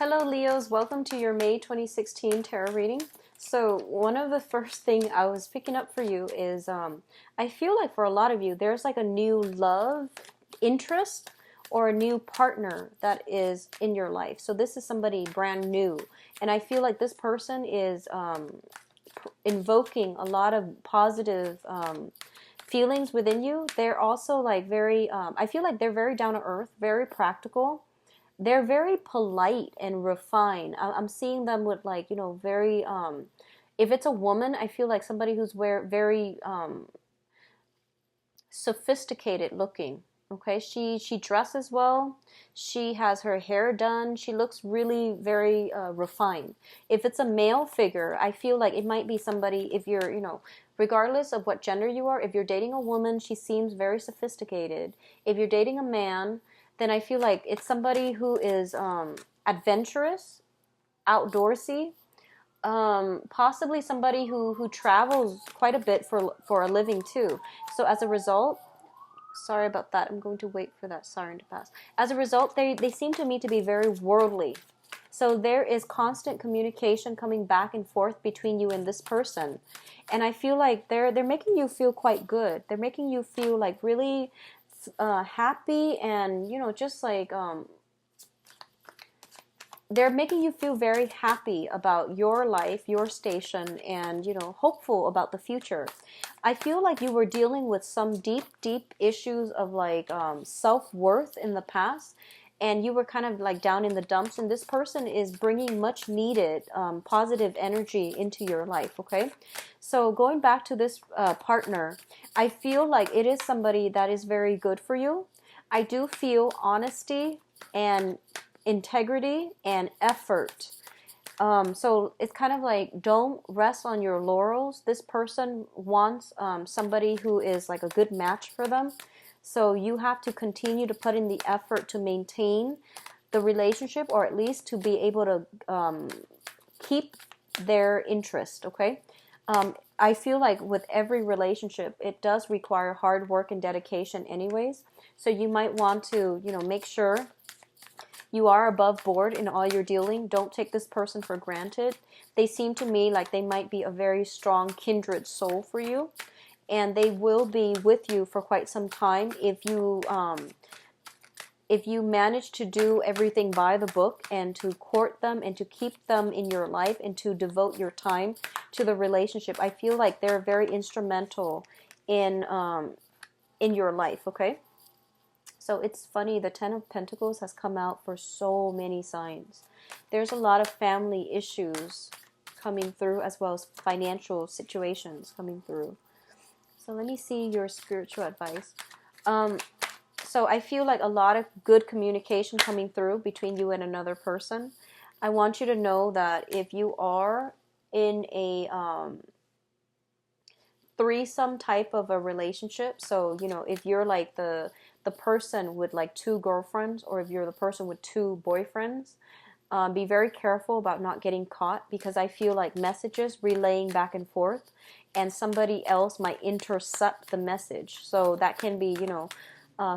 Hello Leos, welcome to your May 2016 tarot reading. So one of the first thing I was picking up for you is I feel like for a lot of you there's like a new love interest or a new partner that is in your life. So this is somebody brand new, and I feel like this person is invoking a lot of positive feelings within you. They're also like very I feel like they're very down to earth, very practical. They're very polite and refined. I'm seeing them with like, very, if it's a woman, I feel like somebody who's very sophisticated looking. Okay, she dresses well. She has her hair done. She looks really very refined. If it's a male figure, I feel like it might be somebody, if you're, regardless of what gender you are, if you're dating a woman, she seems very sophisticated. If you're dating a man, then I feel like it's somebody who is adventurous, outdoorsy, possibly somebody who travels quite a bit for a living too. So as a result, sorry about that, I'm going to wait for that siren to pass. As a result, they seem to me to be very worldly. So there is constant communication coming back and forth between you and this person. And I feel like they're making you feel quite good. They're making you feel like really happy, and just like they're making you feel very happy about your life, your station, and hopeful about the future. I feel like you were dealing with some deep issues of like self-worth in the past, and you were kind of like down in the dumps, and this person is bringing much needed positive energy into your life. Okay, so going back to this partner, I feel like it is somebody that is very good for you. I do feel honesty and integrity and effort. So it's kind of like, don't rest on your laurels. This person wants somebody who is like a good match for them. So you have to continue to put in the effort to maintain the relationship, or at least to be able to keep their interest, okay? I feel like with every relationship, it does require hard work and dedication anyways. So you might want to, make sure you are above board in all you're dealing. Don't take this person for granted. They seem to me like they might be a very strong kindred soul for you, and they will be with you for quite some time if you manage to do everything by the book and to court them and to keep them in your life and to devote your time to the relationship. I feel like they're very instrumental in your life, okay? So it's funny, the Ten of Pentacles has come out for so many signs. There's a lot of family issues coming through, as well as financial situations coming through. So let me see your spiritual advice. So I feel like a lot of good communication coming through between you and another person. I want you to know that if you are in a threesome type of a relationship, so if you're like the person with like two girlfriends, or if you're the person with two boyfriends, be very careful about not getting caught, because I feel like messages relaying back and forth, and somebody else might intercept the message. So that can be,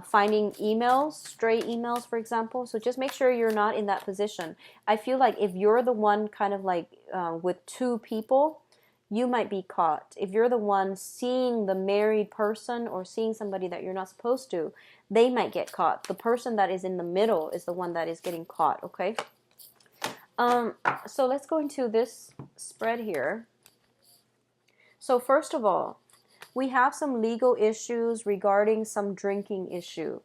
finding emails, stray emails, for example. So just make sure you're not in that position. I feel like if you're the one kind of like with two people, you might be caught. If you're the one seeing the married person or seeing somebody that you're not supposed to, they might get caught. The person that is in the middle is the one that is getting caught, okay? So let's go into this spread here. So first of all, we have some legal issues regarding some drinking issue.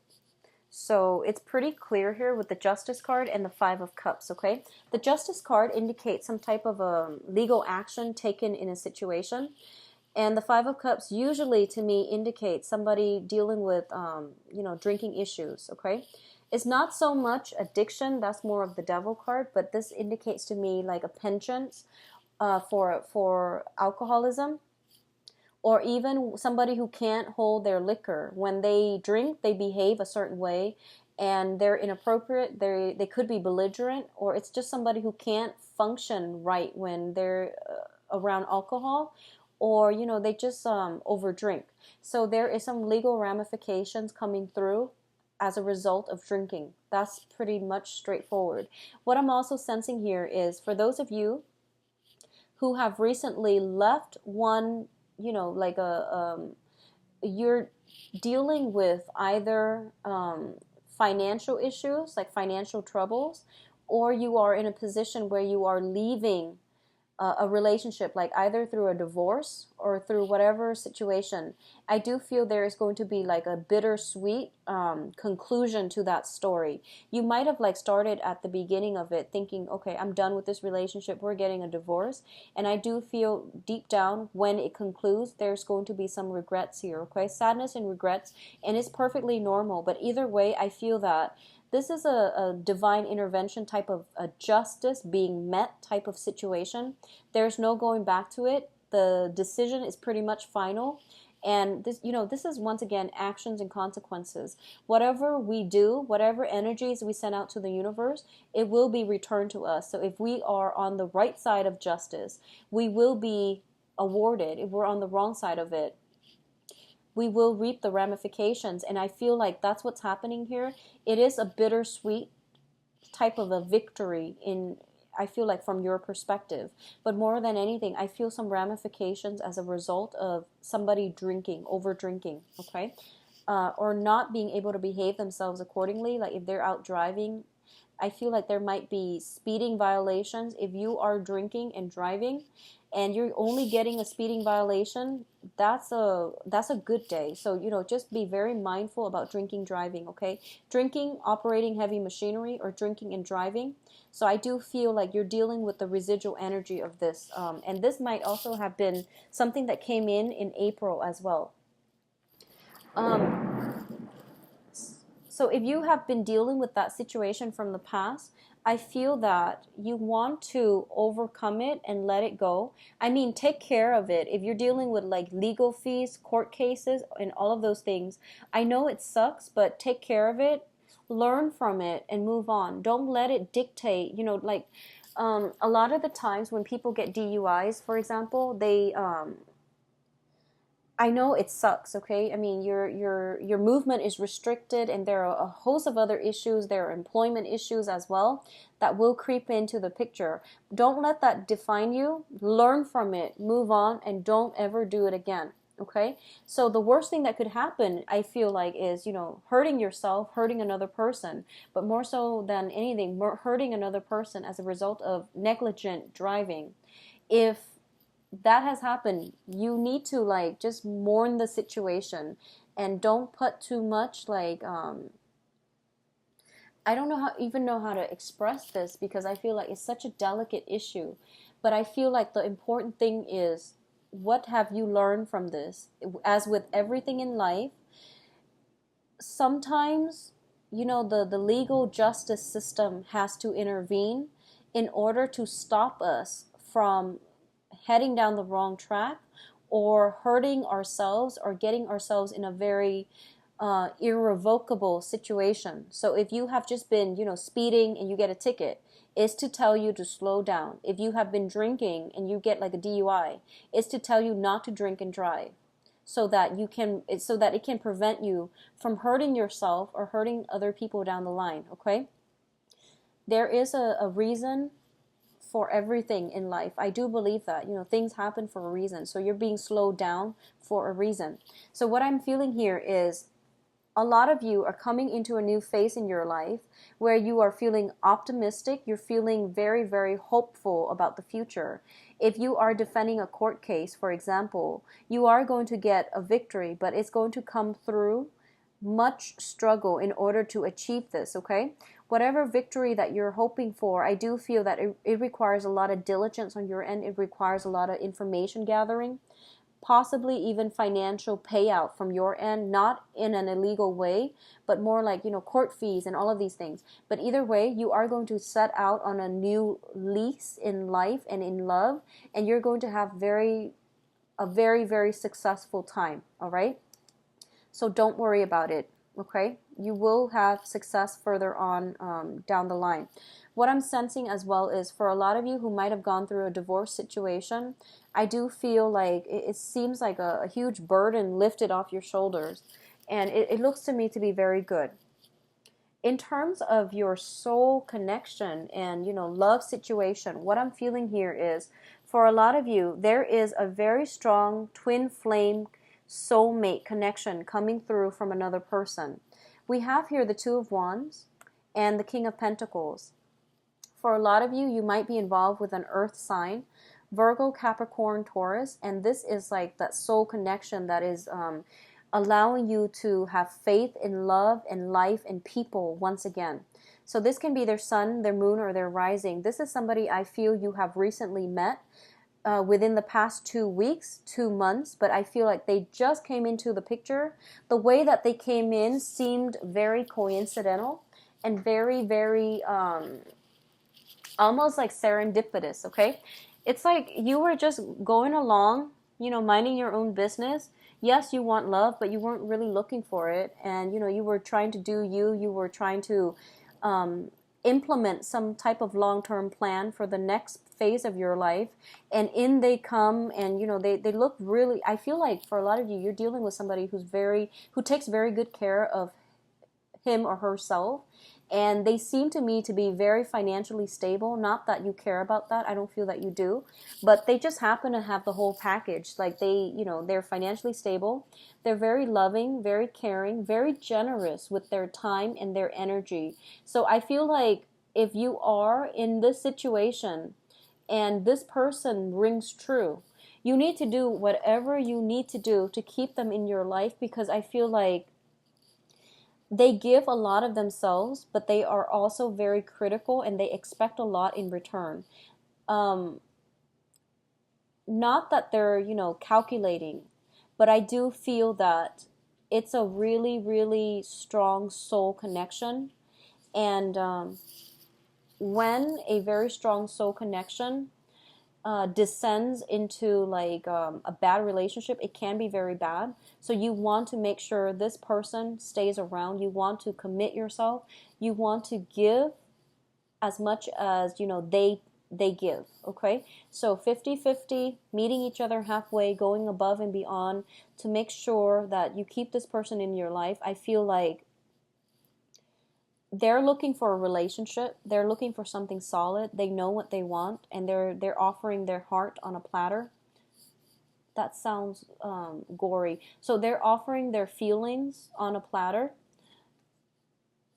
So it's pretty clear here with the Justice card and the Five of Cups, okay? The Justice card indicates some type of legal action taken in a situation. And the Five of Cups usually, to me, indicates somebody dealing with, drinking issues, okay? It's not so much addiction, that's more of the Devil card, but this indicates to me like a penchant for alcoholism, or even somebody who can't hold their liquor. When they drink, they behave a certain way, and they're inappropriate. They could be belligerent, or it's just somebody who can't function right when they're around alcohol, or they just overdrink. So there is some legal ramifications coming through. as a result of drinking. That's pretty much straightforward. What I'm also sensing here is for those of you who have recently left one, like you're dealing with either financial issues, like financial troubles, or you are in a position where you are leaving a relationship, like either through a divorce or through whatever situation. I do feel there is going to be like a bittersweet conclusion to that story. You might have like started at the beginning of it thinking, okay, I'm done with this relationship, we're getting a divorce. And I do feel deep down when it concludes, there's going to be some regrets here, okay? Sadness and regrets, and it's perfectly normal. But either way, I feel that this is a divine intervention type of a justice being met type of situation. There's no going back to it. The decision is pretty much final. And this is once again actions and consequences. Whatever we do, whatever energies we send out to the universe, it will be returned to us. So if we are on the right side of justice, we will be awarded. If we're on the wrong side of it, we will reap the ramifications. And I feel like that's what's happening here. It is a bittersweet type of a victory I feel like from your perspective. But more than anything, I feel some ramifications as a result of somebody drinking, over drinking, okay? Or not being able to behave themselves accordingly. Like if they're out driving, I feel like there might be speeding violations. If you are drinking and driving and you're only getting a speeding violation, that's a good day. So, just be very mindful about drinking, driving, okay? Drinking, operating heavy machinery, or drinking and driving. So I do feel like you're dealing with the residual energy of this. And this might also have been something that came in April as well. So if you have been dealing with that situation from the past, I feel that you want to overcome it and let it go. I mean, take care of it. If you're dealing with like legal fees, court cases, and all of those things, I know it sucks, but take care of it, learn from it, and move on. Don't let it dictate, like a lot of the times when people get DUIs, for example, I know it sucks, okay? I mean, your movement is restricted, and there are a host of other issues. There are employment issues as well that will creep into the picture. Don't let that define you. Learn from it, move on, and don't ever do it again, okay? So the worst thing that could happen, I feel like, is, hurting yourself, hurting another person, but more so than anything, hurting another person as a result of negligent driving. If that has happened, you need to like just mourn the situation and don't put too much like I don't even know how to express this, because I feel like it's such a delicate issue. But I feel like the important thing is, what have you learned from this? As with everything in life, sometimes the legal justice system has to intervene in order to stop us from heading down the wrong track or hurting ourselves or getting ourselves in a very irrevocable situation. So if you have just been, speeding and you get a ticket, it's to tell you to slow down. If you have been drinking and you get like a DUI, it's to tell you not to drink and drive, so that it can prevent you from hurting yourself or hurting other people down the line, okay? There is a reason for everything in life. I do believe that, things happen for a reason. So you're being slowed down for a reason. So what I'm feeling here is a lot of you are coming into a new phase in your life where you are feeling optimistic. You're feeling very, very hopeful about the future. If you are defending a court case, for example, you are going to get a victory, but it's going to come through much struggle in order to achieve this, okay? Whatever victory that you're hoping for, I do feel that it requires a lot of diligence on your end. It requires a lot of information gathering, possibly even financial payout from your end, not in an illegal way, but more like, court fees and all of these things. But either way, you are going to set out on a new lease in life and in love, and you're going to have a very, very successful time, all right? So don't worry about it, okay? You will have success further on down the line. What I'm sensing as well is, for a lot of you who might have gone through a divorce situation, I do feel like it seems like a huge burden lifted off your shoulders. And it looks to me to be very good. In terms of your soul connection and, love situation, what I'm feeling here is, for a lot of you, there is a very strong twin flame soulmate connection coming through from another person. We have here the Two of Wands and the King of Pentacles. For a lot of you, you might be involved with an earth sign, Virgo, Capricorn, Taurus, and this is like that soul connection that is allowing you to have faith in love and life and people once again. So this can be their sun, their moon, or their rising. This is somebody I feel you have recently met within the past 2 weeks, 2 months, but I feel like they just came into the picture. The way that they came in seemed very coincidental and very, very almost like serendipitous, okay? It's like you were just going along, minding your own business. Yes, you want love, but you weren't really looking for it. And, you were trying to do you. You were trying to implement some type of long-term plan for the next phase of your life. And in they come, and, they look really, I feel like for a lot of you, you're dealing with somebody who takes very good care of him or herself. And they seem to me to be very financially stable. Not that you care about that. I don't feel that you do. But they just happen to have the whole package. Like they're financially stable. They're very loving, very caring, very generous with their time and their energy. So I feel like if you are in this situation and this person rings true, you need to do whatever you need to do to keep them in your life, because I feel like they give a lot of themselves, but they are also very critical and they expect a lot in return. Not that they're, calculating, but I do feel that it's a really, really strong soul connection. And when a very strong soul connection descends into like a bad relationship, it can be very bad. So you want to make sure this person stays around. You want to commit yourself. You want to give as much as they give. Okay, so 50-50, meeting each other halfway, going above and beyond to make sure that you keep this person in your life. I feel like they're looking for a relationship. They're looking for something solid. They know what they want, and they're offering their heart on a platter. That sounds gory. So they're offering their feelings on a platter,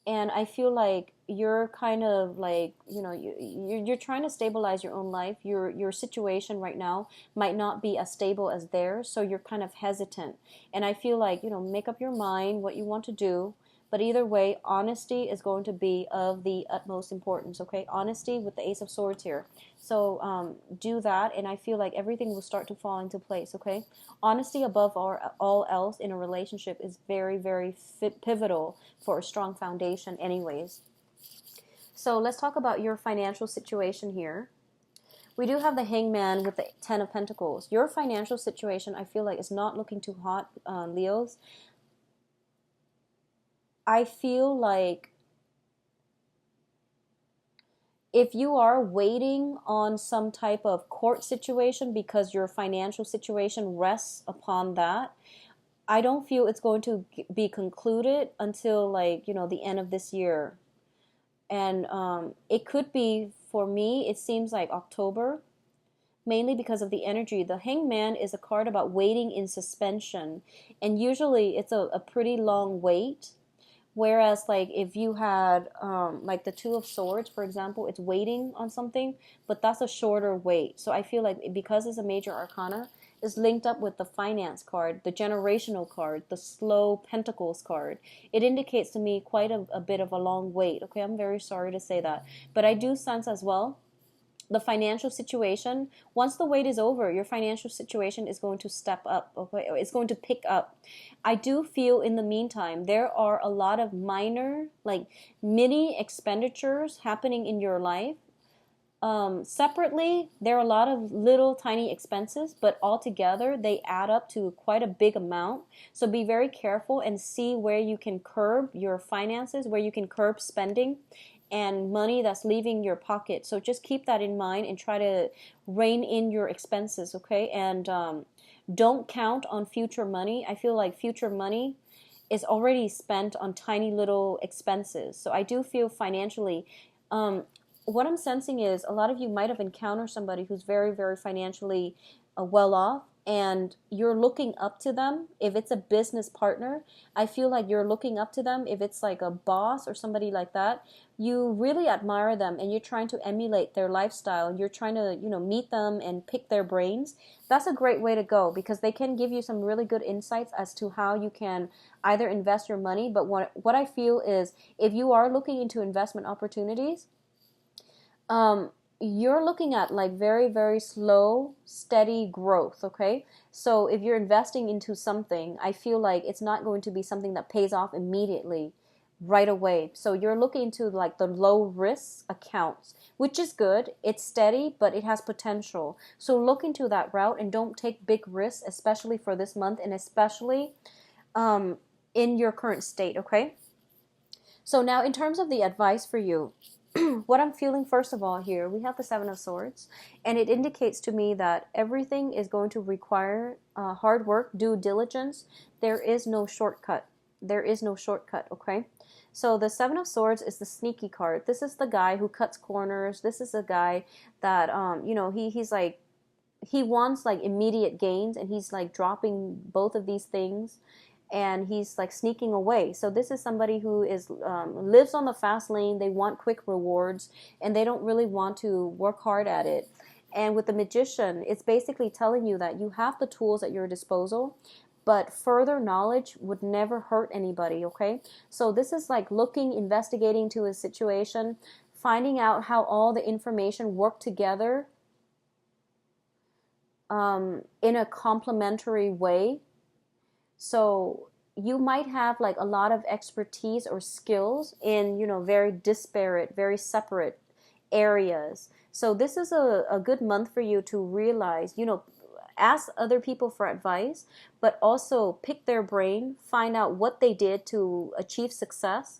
and I feel like you're kind of like you're trying to stabilize your own life. Your situation right now might not be as stable as theirs, so you're kind of hesitant. And I feel like make up your mind what you want to do. But either way, honesty is going to be of the utmost importance, okay? Honesty with the Ace of Swords here. So do that, and I feel like everything will start to fall into place, okay? Honesty above all else in a relationship is very, very pivotal for a strong foundation anyways. So let's talk about your financial situation here. We do have the Hangman with the Ten of Pentacles. Your financial situation, I feel like, is not looking too hot, Leos. I feel like if you are waiting on some type of court situation because your financial situation rests upon that, I don't feel it's going to be concluded until the end of this year. And it could be, for me, it seems like October, mainly because of the energy. The Hangman is a card about waiting in suspension, and usually it's a pretty long wait. Whereas, like, if you had, like, the Two of Swords, for example, it's waiting on something, but that's a shorter wait. So I feel like because it's a major arcana, it's linked up with the finance card, the generational card, the slow pentacles card. It indicates to me quite a bit of a long wait. Okay, I'm very sorry to say that. But I do sense as well the financial situation, once the wait is over, your financial situation is going to step up, okay? It's going to pick up. I do feel in the meantime, there are a lot of minor, like mini expenditures happening in your life. Separately, there are a lot of little tiny expenses, but altogether they add up to quite a big amount. So be very careful and see where you can curb your finances, where you can curb spending and money that's leaving your pocket. So just keep that in mind and try to rein in your expenses, okay? And don't count on future money. I feel like future money is already spent on tiny little expenses. So I do feel financially, um, what I'm sensing is a lot of you might have encountered somebody who's very, very financially well off, and you're looking up to them. If it's a business partner, I feel like you're looking up to them. If it's like a boss or somebody like that, you really admire them and you're trying to emulate their lifestyle and you're trying to, meet them and pick their brains. That's a great way to go because they can give you some really good insights as to how you can either invest your money. But what I feel is if you are looking into investment opportunities, um, you're looking at like very, very slow, steady growth, okay? So if you're investing into something, I feel like it's not going to be something that pays off immediately right away. So you're looking into like the low risk accounts, which is good. It's steady, but it has potential. So look into that route and don't take big risks, especially for this month and especially um, in your current state, okay? So now in terms of the advice for you, what I'm feeling first of all here, we have the Seven of Swords, and it indicates to me that everything is going to require hard work, due diligence. There is no shortcut. There is no shortcut, okay? So the Seven of Swords is the sneaky card. This is the guy who cuts corners. This is a guy that, he's like, he wants like immediate gains and he's like dropping both of these things and he's like sneaking away. So this is somebody who is lives on the fast lane. They want quick rewards and they don't really want to work hard at it. And with the Magician, it's basically telling you that you have the tools at your disposal, but further knowledge would never hurt anybody, okay? So this is like looking, investigating to a situation, finding out how all the information work together in a complementary way. So you might have like a lot of expertise or skills in, very disparate, very separate areas. So this is a good month for you to realize, ask other people for advice, but also pick their brain, find out what they did to achieve success,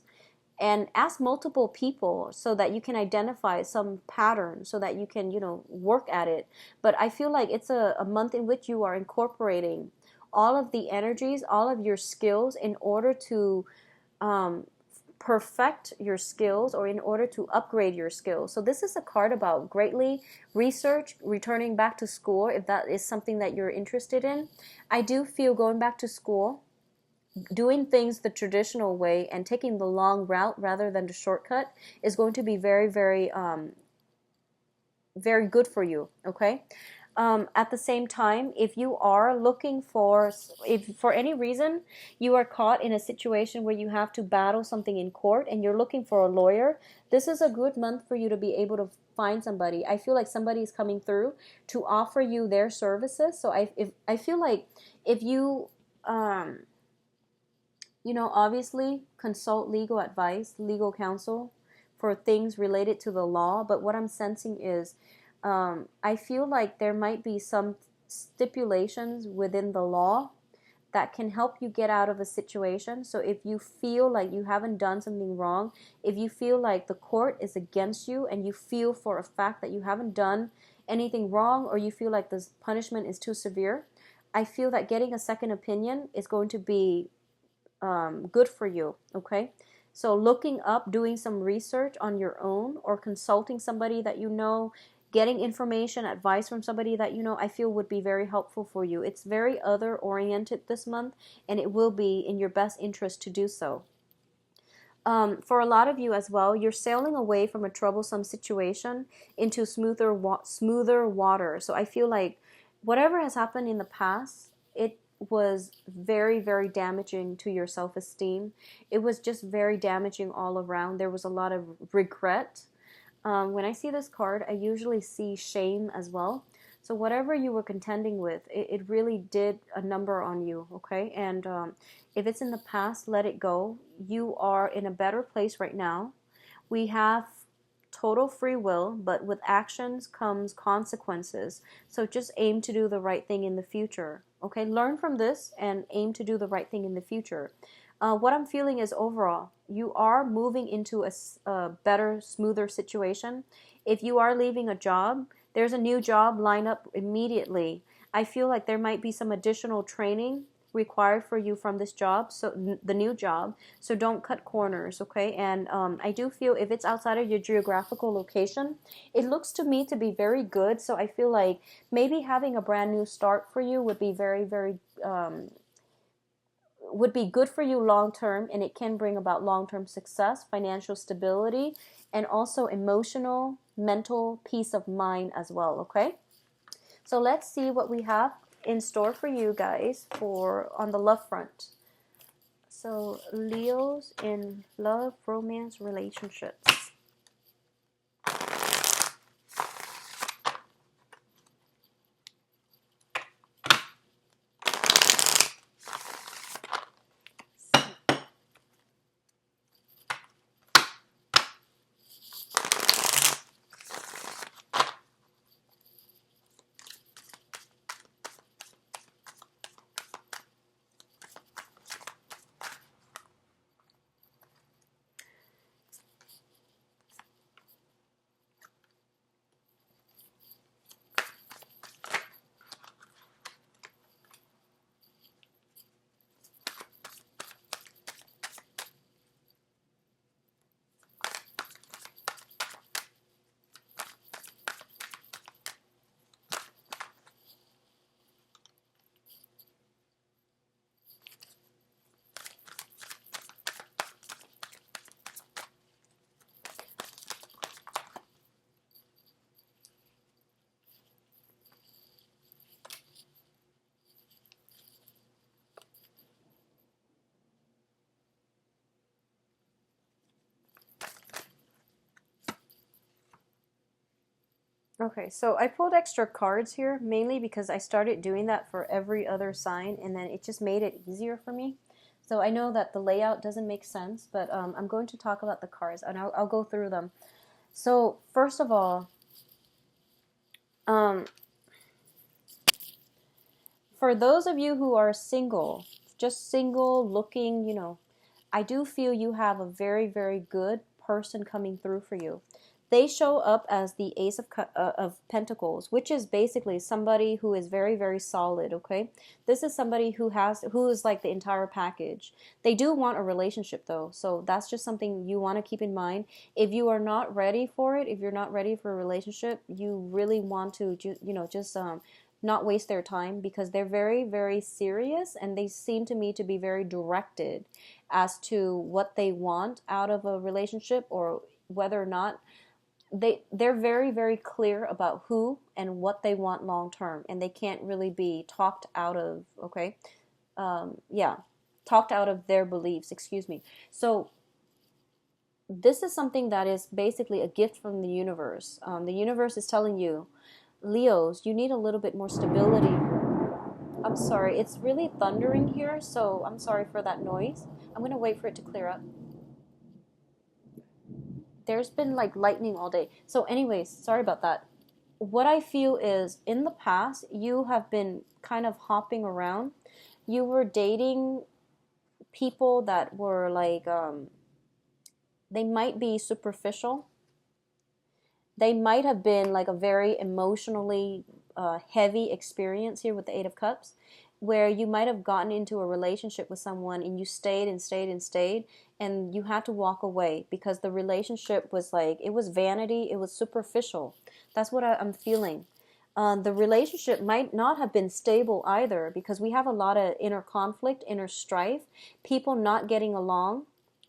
and ask multiple people so that you can identify some pattern so that you can, work at it. But I feel like it's a month in which you are incorporating all of the energies, all of your skills in order to perfect your skills or in order to upgrade your skills. So this is a card about greatly research, returning back to school if that is something that you're interested in. I do feel going back to school, doing things the traditional way and taking the long route rather than the shortcut is going to be very, very, very good for you, okay? At the same time, if you are looking for, if for any reason you are caught in a situation where you have to battle something in court and you're looking for a lawyer, this is a good month for you to be able to find somebody. I feel like somebody is coming through to offer you their services. So I feel like if you, obviously consult legal advice, legal counsel for things related to the law. But what I'm sensing is I feel like there might be some stipulations within the law that can help you get out of a situation. So if you feel like you haven't done something wrong, if you feel like the court is against you and you feel for a fact that you haven't done anything wrong or you feel like this punishment is too severe, I feel that getting a second opinion is going to be good for you, okay? So looking up, doing some research on your own or consulting somebody that you know, getting information, advice from somebody that you know, I feel would be very helpful for you. It's very other oriented this month and it will be in your best interest to do so. For a lot of you as well, you're sailing away from a troublesome situation into smoother water. So I feel like whatever has happened in the past, it was very, very damaging to your self-esteem. It was just very damaging all around. There was a lot of regret. When I see this card, I usually see shame as well. So whatever you were contending with, it really did a number on you, okay? And if it's in the past, let it go. You are in a better place right now. We have total free will, but with actions comes consequences. So just aim to do the right thing in the future, okay? Learn from this and aim to do the right thing in the future. What I'm feeling is overall, you are moving into a better, smoother situation. If you are leaving a job, there's a new job lined up immediately. I feel like there might be some additional training required for you from this job, so the new job. So don't cut corners, okay? And I do feel if it's outside of your geographical location, it looks to me to be very good. So I feel like maybe having a brand new start for you would be very, very would be good for you long term, and it can bring about long term success, financial stability, and also emotional, mental peace of mind as well, okay? So let's see what we have in store for you guys for on the love front. So Leos in love, romance, relationships. Okay, so I pulled extra cards here mainly because I started doing that for every other sign, and then it just made it easier for me. So I know that the layout doesn't make sense, but I'm going to talk about the cards, and I'll go through them. So first of all, um, for those of you who are single, just single looking, I do feel you have a very, very good person coming through for you. They show up as the Ace of Pentacles, which is basically somebody who is very, very solid, okay? This is somebody who is like the entire package. They do want a relationship though, so that's just something you want to keep in mind. If you are not ready for it, if you're not ready for a relationship, you really want to, just not waste their time, because they're very, very serious, and they seem to me to be very directed as to what they want out of a relationship, or whether or not they're very, very clear about who and what they want long term, and they can't really be talked out of, okay? Yeah, talked out of their beliefs, excuse me. So this is something that is basically a gift from the universe. The universe is telling you, Leos, you need a little bit more stability. I'm sorry, it's really thundering here, so I'm sorry for that noise. I'm going to wait for it to clear up. There's been like lightning all day. So anyways, sorry about that. What I feel is in the past, you have been kind of hopping around. You were dating people that were like, they might be superficial. They might have been like a very emotionally heavy experience here with the Eight of Cups, where you might have gotten into a relationship with someone and you stayed and stayed and stayed, and you had to walk away because the relationship was like, it was vanity, it was superficial. That's what I'm feeling. The relationship might not have been stable either, because we have a lot of inner conflict, inner strife, people not getting along,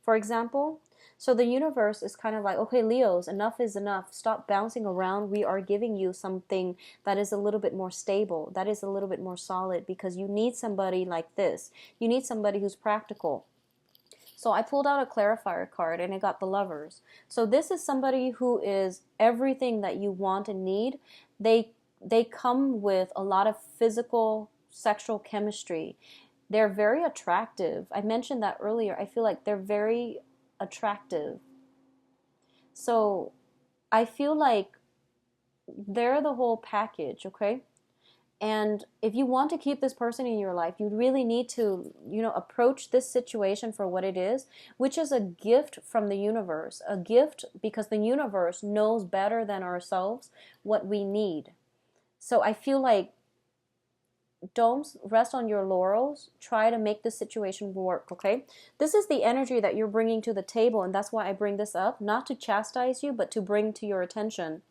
for example. So the universe is kind of like, okay, Leos, enough is enough. Stop bouncing around. We are giving you something that is a little bit more stable, that is a little bit more solid, because you need somebody like this. You need somebody who's practical. So I pulled out a clarifier card and I got the Lovers. So this is somebody who is everything that you want and need. They come with a lot of physical, sexual chemistry. They're very attractive. I mentioned that earlier. I feel like they're very attractive. So I feel like they're the whole package, okay? And if you want to keep this person in your life, you really need to, approach this situation for what it is, which is a gift from the universe. A gift because the universe knows better than ourselves what we need. So I feel like don't rest on your laurels. Try to make this situation work, okay? This is the energy that you're bringing to the table, and that's why I bring this up, not to chastise you, but to bring to your attention.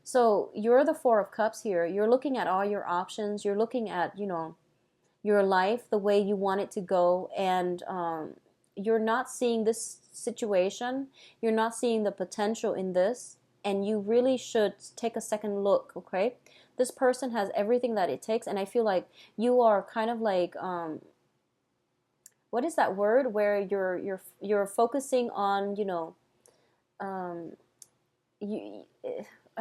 So you're the Four of Cups here. You're looking at all your options. You're looking at, your life, the way you want it to go, and you're not seeing this situation. You're not seeing the potential in this, and you really should take a second look, okay? This person has everything that it takes, and I feel like you are kind of like, what is that word where you're focusing on, um, you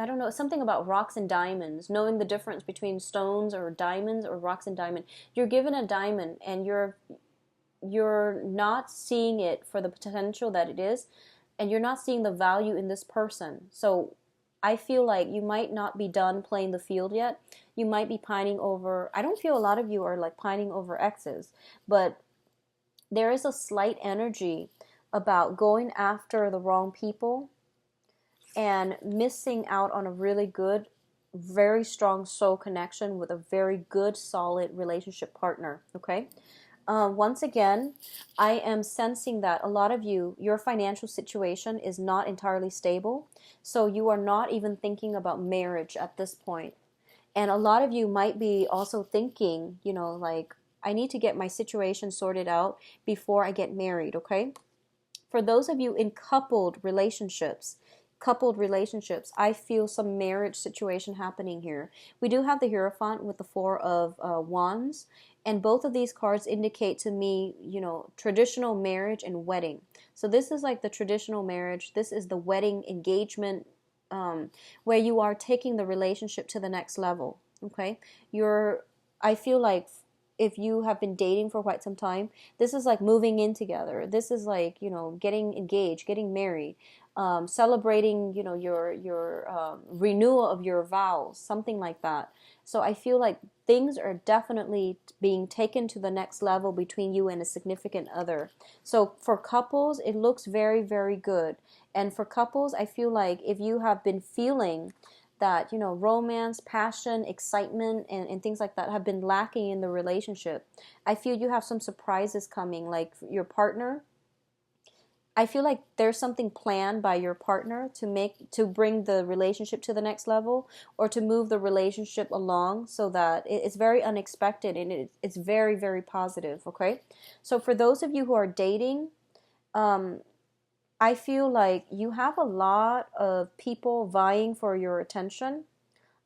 I don't know, something about rocks and diamonds, knowing the difference between stones or diamonds or rocks and diamond. You're given a diamond and you're not seeing it for the potential that it is, and you're not seeing the value in this person. So I feel like you might not be done playing the field yet. You might be pining over, I don't feel a lot of you are like pining over exes, but there is a slight energy about going after the wrong people and missing out on a really good, very strong soul connection with a very good, solid relationship partner, okay? Once again, I am sensing that a lot of you, your financial situation is not entirely stable, so you are not even thinking about marriage at this point. And a lot of you might be also thinking, like, I need to get my situation sorted out before I get married, okay? For those of you in coupled relationships, I feel some marriage situation happening here. We do have the Hierophant with the Four of Wands, and both of these cards indicate to me, traditional marriage and wedding. So this is like the traditional marriage. This is the wedding engagement, where you are taking the relationship to the next level. Okay, I feel like if you have been dating for quite some time, this is like moving in together. This is like, getting engaged, getting married, celebrating, your renewal of your vows, something like that. So I feel like things are definitely being taken to the next level between you and a significant other. So for couples, it looks very, very good. And for couples, I feel like if you have been feeling that, romance, passion, excitement, and things like that have been lacking in the relationship, I feel you have some surprises coming. Like your partner, I feel like there's something planned by your partner to bring the relationship to the next level, or to move the relationship along, so that it's very unexpected, and it's very, very positive, okay? So for those of you who are dating, I feel like you have a lot of people vying for your attention,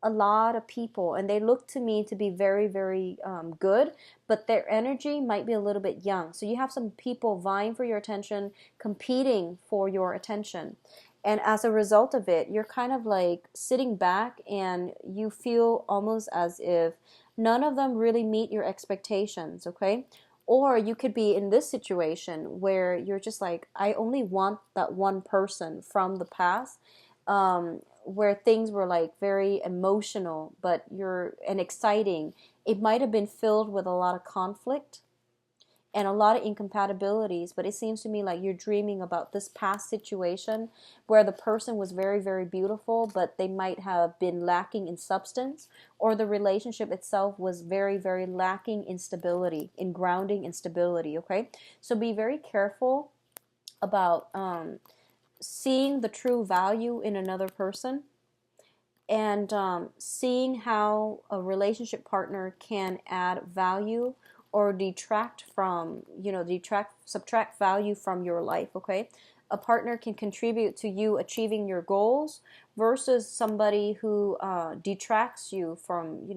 a lot of people, and they look to me to be very, very good, but their energy might be a little bit young. So you have some people vying for your attention, competing for your attention. And as a result of it, you're kind of like sitting back, and you feel almost as if none of them really meet your expectations, okay? Or you could be in this situation where you're just like, I only want that one person from the past, where things were like very emotional, and exciting. It might have been filled with a lot of conflict and a lot of incompatibilities, but it seems to me like you're dreaming about this past situation where the person was very, very beautiful, but they might have been lacking in substance, or the relationship itself was very, very lacking in stability, in grounding and stability, okay? So be very careful about seeing the true value in another person, and seeing how a relationship partner can add value or subtract value from your life, okay? A partner can contribute to you achieving your goals versus somebody who detracts you from,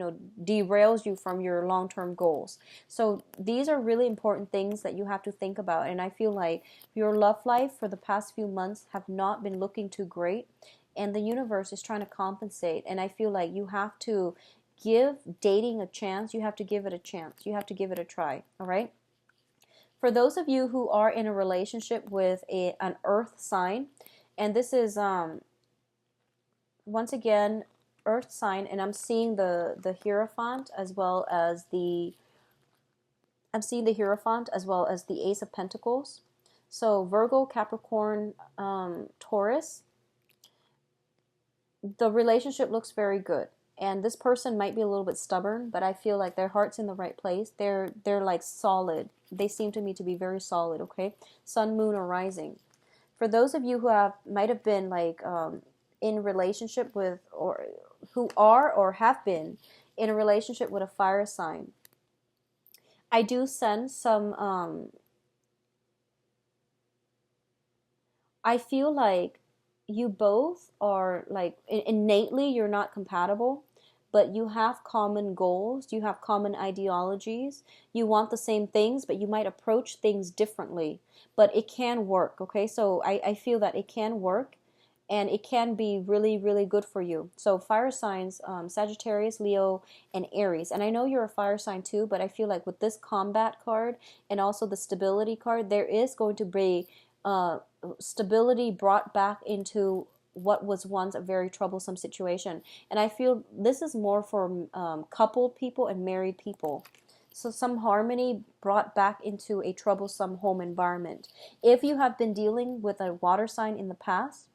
derails you from your long-term goals. So these are really important things that you have to think about. And I feel like your love life for the past few months have not been looking too great, and the universe is trying to compensate. And I feel like you have to give dating a chance. You have to give it a chance. You have to give it a try. All right? For those of you who are in a relationship with an earth sign, and this is once again earth sign, and I'm seeing the Hierophant as well as the Ace of Pentacles. So Virgo, Capricorn, Taurus, the relationship looks very good. and this person might be a little bit stubborn, but I feel like their heart's in the right place. They're like solid. They seem to me to be very solid. Okay, sun, moon, or rising. For those of you who have might have been like in relationship with, or who are or have been in a relationship with a fire sign, I do sense some. I feel like you both are like innately you're not compatible, but you have common goals, you have common ideologies, you want the same things, but you might approach things differently. But it can work, okay? So I feel that it can work and it can be really, really good for you. So fire signs, Sagittarius, Leo, and Aries. And I know you're a fire sign too, but I feel like with this combat card and also the stability card, there is going to be uh, stability brought back into what was once a very troublesome situation. And I feel this is more for coupled people and married people. So some harmony brought back into a troublesome home environment. If you have been dealing with a water sign in the past,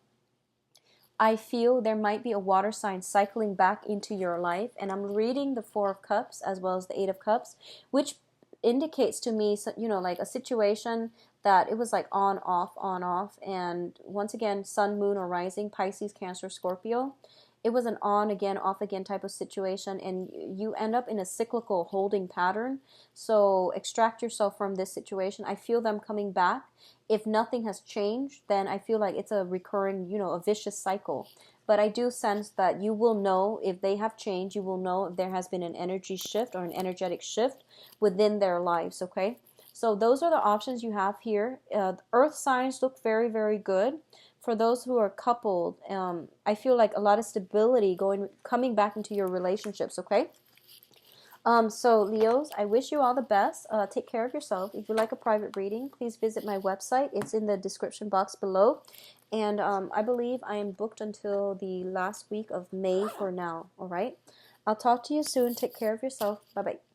I feel there might be a water sign cycling back into your life. And I'm reading the Four of Cups as well as the Eight of Cups, which indicates to me, like a situation that it was like on, off, on, off. And once again, sun, moon, or rising, Pisces, Cancer, Scorpio. It was an on again, off again type of situation, and you end up in a cyclical holding pattern. So extract yourself from this situation. I feel them coming back. If nothing has changed, then I feel like it's a recurring, a vicious cycle. But I do sense that you will know if they have changed. You will know if there has been an energy shift or an energetic shift within their lives, okay? So those are the options you have here. Earth signs look very, very good. For those who are coupled, I feel like a lot of stability coming back into your relationships, okay? So Leos, I wish you all the best. Take care of yourself. If you'd like a private reading, please visit my website. It's in the description box below. And I believe I am booked until the last week of May for now, all right? I'll talk to you soon. Take care of yourself. Bye-bye.